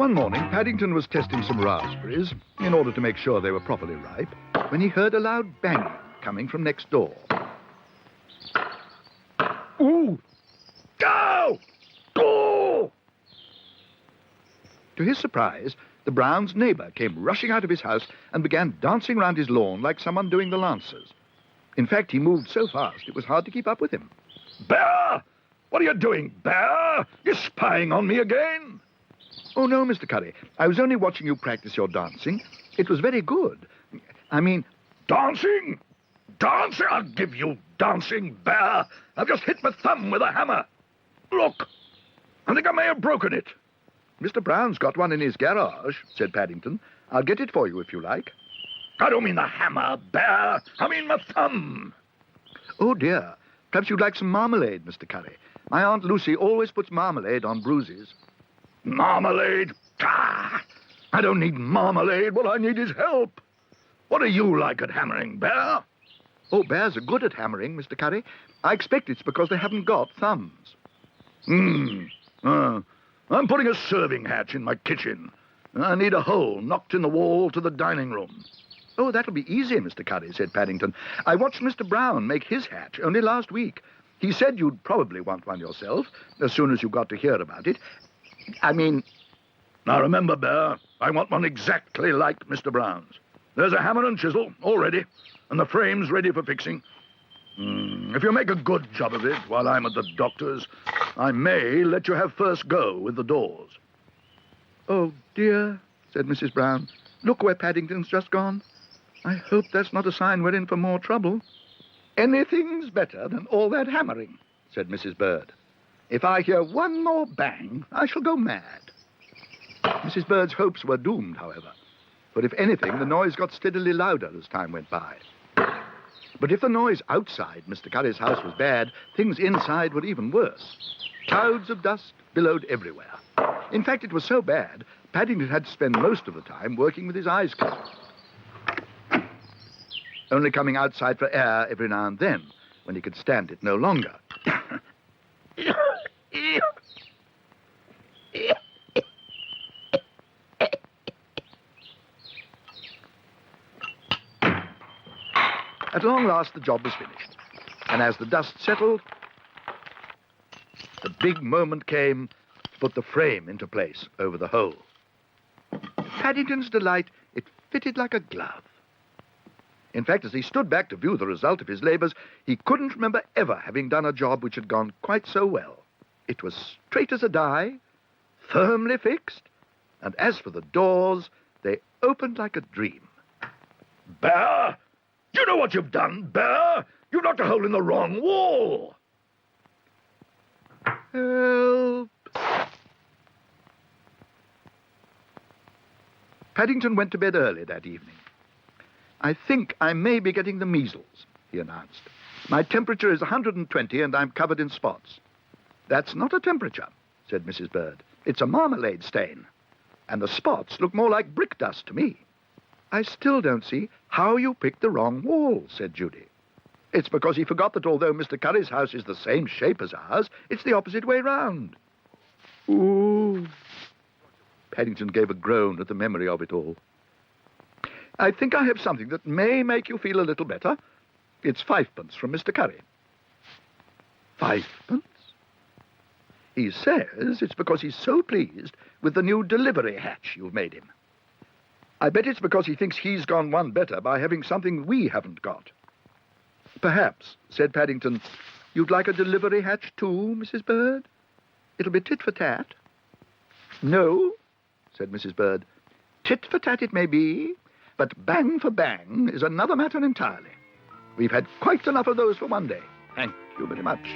One morning, Paddington was testing some raspberries in order to make sure they were properly ripe, when he heard a loud banging coming from next door. Ooh! Go! Go! To his surprise, the Brown's neighbour came rushing out of his house and began dancing round his lawn like someone doing the Lancers. In fact, he moved so fast it was hard to keep up with him. Bear! What are you doing, Bear? You're spying on me again? Oh, no, Mr. Curry. I was only watching you practice your dancing. It was very good. I mean... Dancing? Dancing? I'll give you dancing, Bear. I've just hit my thumb with a hammer. Look, I think I may have broken it. Mr. Brown's got one in his garage, said Paddington. I'll get it for you if you like. I don't mean the hammer, Bear. I mean my thumb. Oh, dear. Perhaps you'd like some marmalade, Mr. Curry. My Aunt Lucy always puts marmalade on bruises. Marmalade? Ah, I don't need marmalade. What I need is help. What are you like at hammering, Bear? Oh, bears are good at hammering, Mr. Curry. I expect it's because they haven't got thumbs. I'm putting a serving hatch in my kitchen. I need a hole knocked in the wall to the dining room. Oh, that'll be easy, Mr. Curry, said Paddington. I watched Mr. Brown make his hatch only last week. He said you'd probably want one yourself as soon as you got to hear about it. I mean... Now remember, Bear, I want one exactly like Mr. Brown's. There's a hammer and chisel all ready, and the frame's ready for fixing. If you make a good job of it while I'm at the doctor's, I may let you have first go with the doors. Oh, dear, said Mrs. Brown. Look where Paddington's just gone. I hope that's not a sign we're in for more trouble. Anything's better than all that hammering, said Mrs. Bird. If I hear one more bang, I shall go mad. Mrs. Bird's hopes were doomed, however, for if anything, the noise got steadily louder as time went by. But if the noise outside Mr. Curry's house was bad, things inside were even worse. Clouds of dust billowed everywhere. In fact, it was so bad, Paddington had to spend most of the time working with his eyes closed, only coming outside for air every now and then, when he could stand it no longer. At long last, the job was finished, and as the dust settled, the big moment came to put the frame into place over the hole. To Paddington's delight, it fitted like a glove. In fact, as he stood back to view the result of his labours, he couldn't remember ever having done a job which had gone quite so well. It was straight as a die, firmly fixed, and as for the doors, they opened like a dream. Bear! You know what you've done, Bear? You've knocked a hole in the wrong wall. Help! Paddington went to bed early that evening. I think I may be getting the measles, he announced. My temperature is 120 and I'm covered in spots. That's not a temperature, said Mrs. Bird. It's a marmalade stain. And the spots look more like brick dust to me. I still don't see how you picked the wrong wall, said Judy. It's because he forgot that although Mr. Curry's house is the same shape as ours, it's the opposite way round. Ooh. Paddington gave a groan at the memory of it all. I think I have something that may make you feel a little better. It's 5p from Mr. Curry. 5p? He says it's because he's so pleased with the new delivery hatch you've made him. I bet it's because he thinks he's gone one better by having something we haven't got. Perhaps, said Paddington, you'd like a delivery hatch too, Mrs. Bird? It'll be tit for tat. No, said Mrs. Bird. Tit for tat it may be, but bang for bang is another matter entirely. We've had quite enough of those for one day. Thank you very much.